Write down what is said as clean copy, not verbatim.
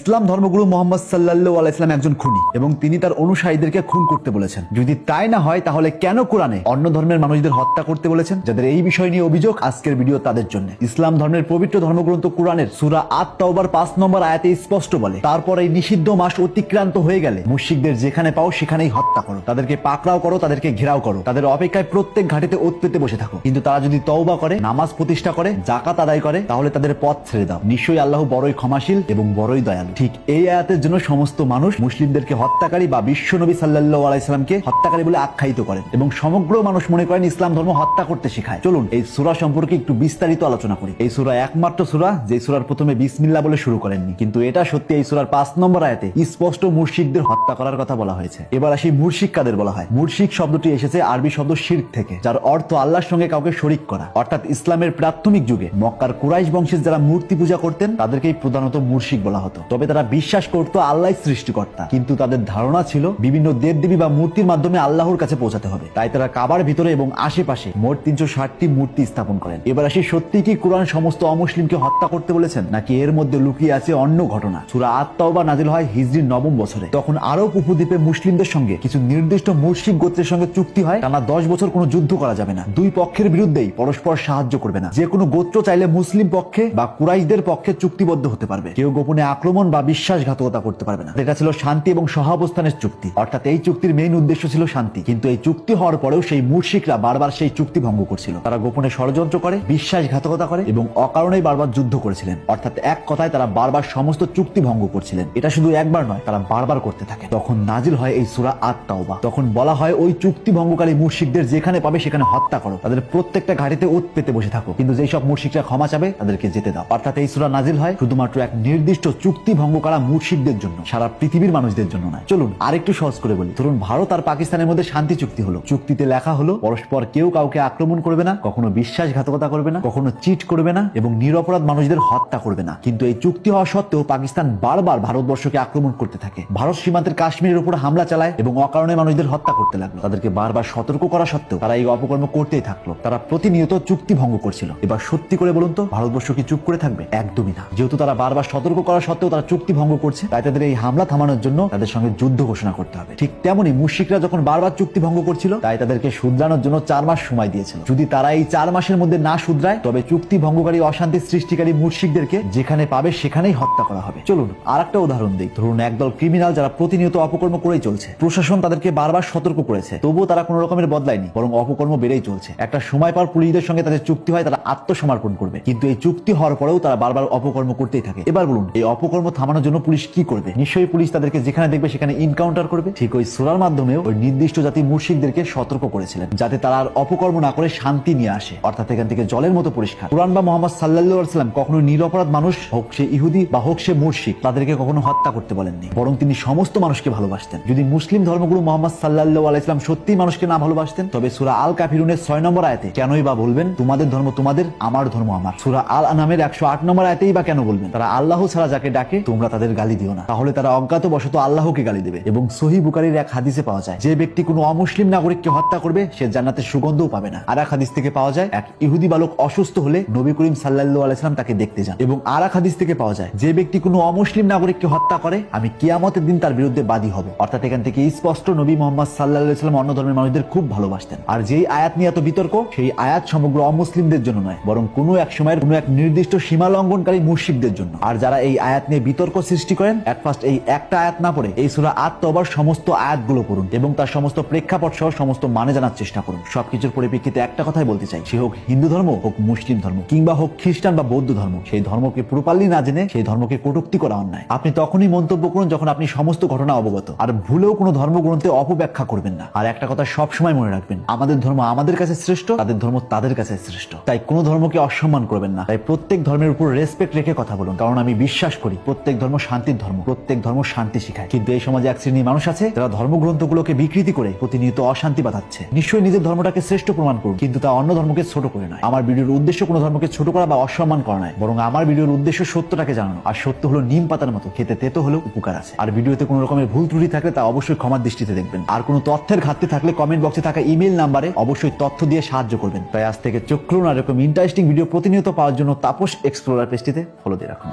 ইসলাম ধর্মগুরু মোহাম্মদ সাল্লাল্লাহু আলাইহি ওয়াসাল্লাম একজন খুনি এবং তিনি তার অনুসারীদেরকে খুন করতে বলেছেন। যদি তাই না হয় তাহলে কেন কোরআনে অন্য ধর্মের মানুষদের হত্যা করতে বলেছেন? যাদের এই বিষয় নিয়ে অভিযোগ, আজকের ভিডিও তাদের জন্য। ইসলাম ধর্মের পবিত্র ধর্মগ্রন্থ কোরআনের সূরা আত-তাওবার 5 নম্বর আয়াতে স্পষ্ট বলে, তারপর এই নিষিদ্ধ মাস অতিক্রান্ত হয়ে গেলে মুশরিকদের যেখানে পাও সেখানেই হত্যা করো, তাদেরকে পাকড়াও করো, তাদেরকে ঘেরাও করো, তাদের অপেক্ষায় প্রত্যেক ঘাটিতে ওত পেতে বসে থাকো। কিন্তু তারা যদি তওবা করে, নামাজ প্রতিষ্ঠা করে, যাকাত আদায় করে, তাহলে তাদের পথ ছেড়ে দাও। নিশ্চয়ই আল্লাহ বড়ই ক্ষমাশীল এবং বড়ই দয়ালু। ঠিক এই আয়াতের জন্য সমস্ত মানুষ মুসলিমদেরকে হত্যাকারী বা বিশ্ব নবী সাল্লাল্লাহু আলাইহি সাল্লামকে হত্যাকারী বলে আখ্যায়িত করেন এবং সমগ্র মানুষ মনে করেন ইসলাম ধর্ম হত্যা করতে শেখায়। চলুন এই সূরা সম্পর্কে একটু বিস্তারিত আলোচনা করি। এই সূরা একমাত্র সূরা যে সূরার প্রথমে বিসমিল্লাহ বলে শুরু করেননি, কিন্তু এটা সত্যি এই সূরার 5 নম্বর আয়াতে স্পষ্ট মুশরিকদের হত্যা করার কথা বলা হয়েছে। এবার আসি মুশরিক কাদের বলা হয়। মুশরিক শব্দটি এসেছে আরবি শব্দ শিরক থেকে, যার অর্থ আল্লাহর সঙ্গে কাউকে শরীক করা। অর্থাৎ ইসলামের প্রাথমিক যুগে মক্কার কুরাইশ বংশের যারা মূর্তি পূজা করতেন তাদেরকেই প্রধানত মুশরিক বলা হতো। তবে তারা বিশ্বাস করতো আল্লাহই সৃষ্টিকর্তা, কিন্তু তাদের ধারণা ছিল বিভিন্ন দেবদেবী বা মূর্তির মাধ্যমে আল্লাহর কাছে পৌঁছাতে হবে। তাই তারা কাবার ভিতরে এবং আশেপাশে মোট 360টি মূর্তি স্থাপন করেন। এবার আসি, সত্যি কি কোরআন সমস্ত অমুসলিমকে হত্যা করতে বলেছেন, নাকি এর মধ্যে লুকিয়ে আছে অন্য ঘটনা? সূরা আত-তাওবা নাজিল হয় হিজরির 9ম বছরে। তখন আরব উপদ্বীপে মুসলিমদের সঙ্গে কিছু নির্দিষ্ট মুশরিক গোত্রের সঙ্গে চুক্তি হয়, টানা 10 বছর কোনো যুদ্ধ করা যাবে না, দুই পক্ষের বিরুদ্ধেই পরস্পর সাহায্য করবে না। যে কোনো গোত্র চাইলে মুসলিম পক্ষে বা কুরাইশদের পক্ষে চুক্তিবদ্ধ হতে পারবে, কেউ গোপনে আক্রমণ বা বিশ্বাসঘাতকতা করতে পারবে না। এটা ছিল শান্তি এবং সহাবস্থানের চুক্তি। অর্থাৎ এই চুক্তির মেইন উদ্দেশ্য ছিল শান্তি, কিন্তু এই চুক্তি হওয়ার পরেও সেই মুশরিকরা বারবার সেই চুক্তি ভঙ্গ করছিল। তারা গোপনে ষড়যন্ত্র করে, বিশ্বাসঘাতকতা করে এবং অকারণেই বারবার যুদ্ধ করেছিলেন। অর্থাৎ এক কথায় তারা বারবার সমস্ত চুক্তি ভঙ্গ করছিলেন। এটা শুধু একবার নয়, তারা বারবার করতে থাকে। তখন নাজিল হয় এই সূরা আত-তাওবা। তখন বলা হয় ওই চুক্তি ভঙ্গকারী মুশরিকদের যেখানে পাবে সেখানে হত্যা করো, তাদের প্রত্যেকটা ঘাটিতে ওত পেতে বসে থাকো, কিন্তু যেই সব মুশরিকরা ক্ষমা চাবে তাদেরকে যেতে দাও। অর্থাৎ এই সূরা নাজিল হয় শুধুমাত্র এক নির্দিষ্ট চুক্তি ভঙ্গ করা মুশরিকদের জন্য, সারা পৃথিবীর মানুষদের জন্য নয়। চলুন আরেকটু সহজ করে বলি। ধরুন ভারত আর পাকিস্তানের মধ্যে শান্তি চুক্তি হলো। চুক্তিতে লেখা হলো পরস্পর কেউ কাউকে আক্রমণ করবে না, কখনো বিশ্বাসঘাতকতা করবে না, কখনো চিট করবে না এবং নিরপরাধ মানুষদের হত্যা করবে না। কিন্তু এই চুক্তি হওয়া সত্ত্বেও পাকিস্তান বারবার ভারতবর্ষকে আক্রমণ করতে থাকে। ভারত সীমান্তের কাশ্মীরের উপর হামলা চালায় এবং অকারণে মানুষদের হত্যা করতে লাগলো। তাদেরকে বারবার সতর্ক করা সত্ত্বেও তারা এই অপকর্ম করতেই থাকলো। তারা প্রতিনিয়ত চুক্তি ভঙ্গ করছিল। এবার সত্যি করে বলুন তো, ভারতবর্ষ কি চুপ করে থাকবে? একদমই না। যেহেতু তারা বারবার সতর্ক করা সত্ত্বেও তারা চুক্তি ভঙ্গ করছে, তাই তাদের এই হামলা থামানোর জন্য তাদের সঙ্গে যুদ্ধ ঘোষণা করতে হবে। ঠিক তেমনি মুশরিকরা যখন বারবার চুক্তি ভঙ্গ করছিল, তাই তাদেরকে শুধরানোর জন্য 4 মাস সময় দিয়েছিল। যদি তারা এই 4 মাসের মধ্যে না শুধরায়, তবে চুক্তি ভঙ্গকারী, অশান্তি সৃষ্টিকারী মুশরিকদেরকে যেখানে পাবে সেখানেই হত্যা করা হবে। চলুন আরেকটা উদাহরণ দিই। ধরুন একদল ক্রিমিনাল যারা প্রতিনিয়ত অপকর্ম করেই চলছে। প্রশাসন তাদেরকে বারবার সতর্ক করেছে, তবুও তারা কোনো রকমের বদলায়নি, বরং অপকর্ম বেড়েই চলছে। একটা সময় পর পুলিশদের সঙ্গে তাদের চুক্তি হয়, তারা আত্মসমর্পণ করবে, কিন্তু এই চুক্তি হওয়ার পরেও তারা বারবার অপকর্ম করতেই থাকে। এবার বলুন এই অপকর্ম থামানোর জন্য পুলিশ কি করবে? নিশ্চয়ই পুলিশ তাদেরকে যেখানে দেখবে সেখানে ইনকাউন্টার করবে। ঠিক ওই সূরার মাধ্যমেও ওই নির্দিষ্ট জাতি মুশরিকদেরকে সতর্ক করেছিলেন, যাতে তারা আর অপকর্ম না করে শান্তি নিয়ে আসে। অর্থাৎ এখান থেকে জলের মতো পরিষ্কার। কুরআন বা মুহাম্মদ সাল্লাল্লাহু আলাইহি ওয়াসাল্লাম কখনো নিরপরাধ মানুষ, হোক সে ইহুদি বা হোক সে মুশরিক, তাদেরকে কখনো হত্যা করতে বলেননি, বরং তিনি সমস্ত মানুষকে ভালোবাসতেন। যদি মুসলিম ধর্মগুরু মুহাম্মদ সাল্লাল্লাহু আলাইহি ওয়াসাল্লাম সত্যি মানুষকে না ভালোবাসতেন, তবে সূরা আল কাফিরুনের 6 নম্বর আয়াতে কেনই বা বলবেন তোমাদের ধর্ম তোমাদের, আমার ধর্ম আমার? সূরা আল আনামের 108 নম্বর আয়াতেই বা কেন বলবেন তারা আল্লাহ ছাড়া যাকে ডাকে তোমরা তাদের গালি দিও না? তাহলে তারা অজ্ঞাতবশত আল্লাহকে গালি দেবে। এবং সহিহ বুখারীর এক হাদিসে পাওয়া যায়, যে ব্যক্তি কোনো অমুসলিম নাগরিককে হত্যা করবে সে জান্নাতের সুগন্ধও পাবে না। আর এক হাদিস থেকে পাওয়া যায়, এক ইহুদি বালক অসুস্থ হলে নবী করিম সাল্লাল্লাহু আলাইহি ওয়াসাল্লাম তাকে দেখতে যান। এবং আর এক হাদিস থেকে পাওয়া যায়, যে ব্যক্তি কোনো অমুসলিম নাগরিককে হত্যা করে আমি কিয়ামতের দিন তার বিরুদ্ধে বাদী হব। অর্থাৎ এখান থেকে স্পষ্ট নবী মুহাম্মদ সাল্লাল্লাহু আলাইহি ওয়াসাল্লাম অন্য ধর্মের মানুষদের খুব ভালোবাসতেন। আর যেই আয়াত নিয়ে এত বিতর্ক, সেই আয়াত সমগ্র অমুসলিমদের জন্য নয়, বরং কোনো এক সময়ের কোনো এক নির্দিষ্ট সীমা লঙ্ঘনকারী মুশরিকদের জন্য। আর যারা এই আয়াত নিয়ে বিতর্ক সৃষ্টি করেন, এট ফার্স্ট এই একটা আয়াত না পড়ে এই সূরা আত-তাওবার সমস্ত আয়াতগুলো পড়ুন এবং তার সমস্ত প্রেক্ষাপট সহ সমস্ত মানে জানার চেষ্টা করুন। সবকিছুর পরিপ্রেক্ষিতে একটা কথাই বলতে চাই, সে হোক হিন্দু ধর্ম, হোক মুসলিম ধর্ম, কিংবা হোক খ্রিস্টান বা বৌদ্ধ ধর্ম, সেই ধর্মকে প্রপারলি না জেনে সেই ধর্মকে কটূক্তি করা অন্যায়। আপনি তখনই মন্তব্য করুন যখন আপনি সমস্ত ঘটনা অবগত। আর ভুলেও কোনো ধর্মগ্রন্থে অপব্যাখ্যা করবেন না। আর একটা কথা সবসময় মনে রাখবেন, আমাদের ধর্ম আমাদের কাছে শ্রেষ্ঠ, তাদের ধর্ম তাদের কাছে শ্রেষ্ঠ। তাই কোনো ধর্মকে অসম্মান করবেন না। তাই প্রত্যেক ধর্মের উপর রেসপেক্ট রেখে কথা বলুন, কারণ আমি বিশ্বাস করি প্রত্যেক ধর্ম শান্তির ধর্ম, প্রত্যেক ধর্ম শান্তি শিখায়। কিন্তু এই সমাজে এক শ্রেণীর মানুষ আছে যারা ধর্মগ্রন্থগুলোকে বিকৃতি করে প্রতিনিয়ত অশান্তি বাঁধাচ্ছে। নিশ্চয়ই নিজের ধর্মটাকে শ্রেষ্ঠ প্রমাণ করুন, কিন্তু তা অন্য ধর্মকে ছোট করে নয়। আমার ভিডিওর উদ্দেশ্য কোনো ধর্মকে ছোট করা বা অসম্মান করা নয়, বরং আমার ভিডিওর উদ্দেশ্য সত্যটাকে জানানো। আর সত্য হলো নিম পাতার মতো, খেতে তেতো হলেও উপকার আছে। আর ভিডিওতে কোনো রকমের ভুল ত্রুটি থাকলে তা অবশ্যই ক্ষমার দৃষ্টিতে দেখবেন। আর কোনো তথ্যের ঘাটতি থাকলে কমেন্ট বক্সে থাকা ইমেল নাম্বারে অবশ্যই তথ্য দিয়ে সাহায্য করবেন। তাই আজ থেকে চোখ খুলুন আর এরকম ইন্টারেস্টিং ভিডিও প্রতিনিয়ত পাওয়ার জন্য তাপস এক্সপ্লোরার পেজটিতে ফলো দিয়ে রাখুন।